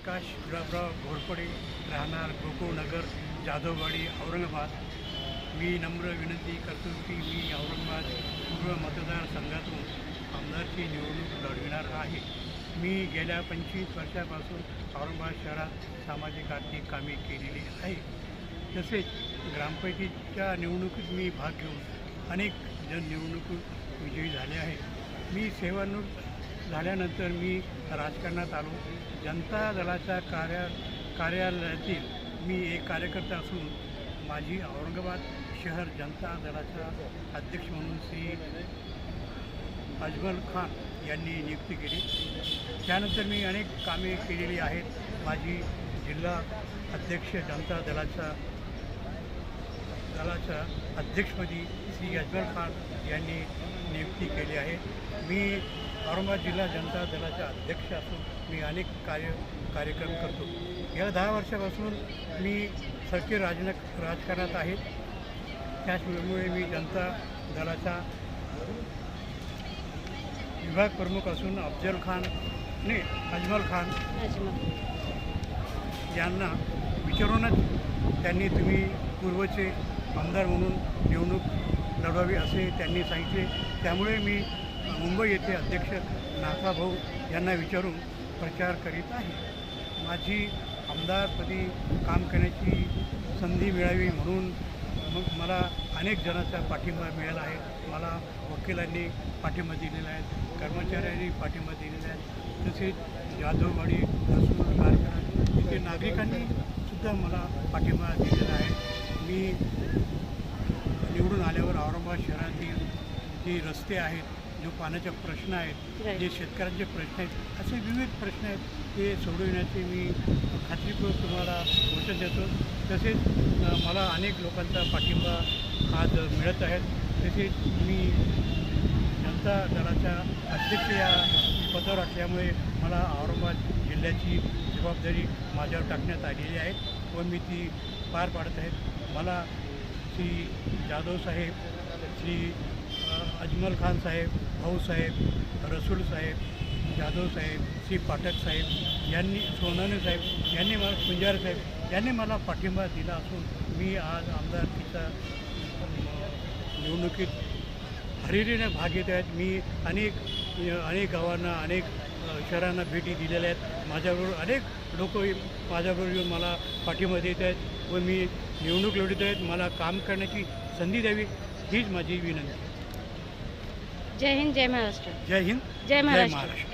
प्रकाश गुलाबराव घोरपडे, राहणार गोकुळनगर, जाधववाडी, औरंगाबाद. मी नम्र विनंती करतो की मी औरंगाबाद पूर्व मतदारसंघातून आमदारची निवडणूक लढविणार आहे. मी गेल्या 25 वर्षापासून औरंगाबाद शहरात सामाजिक आर्थिक कामे केलेली आहे. तसेच ग्रामपंचायतीच्या निवडणुकीत मी भाग घेऊन अनेक निवडणूक विजयी झाले आहे. मी सेवानिवृत्त झाल्यानंतर मी राजकारणात आलो. जनता दलाच्या कार्यालयातील मी एक कार्यकर्ता असून माझी औरंगाबाद शहर जनता दलाचा अध्यक्ष म्हणून श्री अजमल खान यांनी नियुक्ती केली. त्यानंतर मी अनेक कामे केलेली आहेत. माझी जिल्हा अध्यक्ष जनता दलाच्या अध्यक्षपदी श्री अजमल खान यांनी नियुक्ती केली आहे. मी औरंगाबाद जिल्हा जनता दलाचा अध्यक्ष असून मी अनेक कार्यक्रम करतो. या 10 वर्षापासून मी सक्रिय राजकारणात आहे. त्याचमुळे मी जनता दलाचा विभाग प्रमुख असून अजमल खान यांना विचारूनच त्यांनी तुम्ही पूर्वचे आमदार म्हणून निवडणूक लढवावी असे त्यांनी सांगितले. त्यामुळे मी मुंबई येथे अध्यक्ष नाथाभाऊ यांना विचारून प्रचार करीत आहे. माझी आमदारपदी काम करण्याची संधी मिळावी म्हणून मला अनेक जणांचा पाठिंबा मिळाला आहे. मला वकिलांनी पाठिंबा दिलेला आहे, कर्मचाऱ्यांनी पाठिंबा दिलेला आहे. तसेच जाधववाडी, रसूल, कारखाना इथे नागरिकांनी सुद्धा मला पाठिंबा दिलेला आहे. मी निवडून आल्यावर औरंगाबाद शहरातील जे रस्ते आहेत, जो पाण्याचे प्रश्न आहेत, जे शेतकऱ्यांचे प्रश्न आहेत, असे विविध प्रश्न आहेत, ते सोडविण्याचे मी खात्रीपूर्वक तुम्हाला वचन देतो. तसेच मला अनेक लोकांचा पाठिंबा आज मिळत आहे. तसेच मी जनता दलाच्या अध्यक्ष या पदावर असल्यामुळे मला औरंगाबाद जिल्ह्याची जबाबदारी माझ्यावर टाकण्यात आलेली आहे व मी ती पार पाडत आहेत. मला श्री जाधव साहेब, श्री अजमल खान साहेब, भाऊसाहेब, रसूल साहेब, जाधव साहेब, श्री पाठक साहेब यांनी, सोनाने साहेब यांनी मला, पुंजारी साहेब यांनी मला पाठिंबा दिला असून मी आज आमदारकीचा निवडणुकीत हरिरीने भाग घेत आहेत. मी अनेक गावांना, अनेक शहरांना भेटी दिलेल्या आहेत. माझ्याबरोबर अनेक लोक माझ्याबरोबर येऊन मला पाठिंबा देत आहेत व मी निवडणूक लढवत आहेत. मला काम करण्याची संधी द्यावी हीच माझी विनंती. जय हिंद, जय महाराष्ट्र. जय हिंद, जय महाराष्ट्र.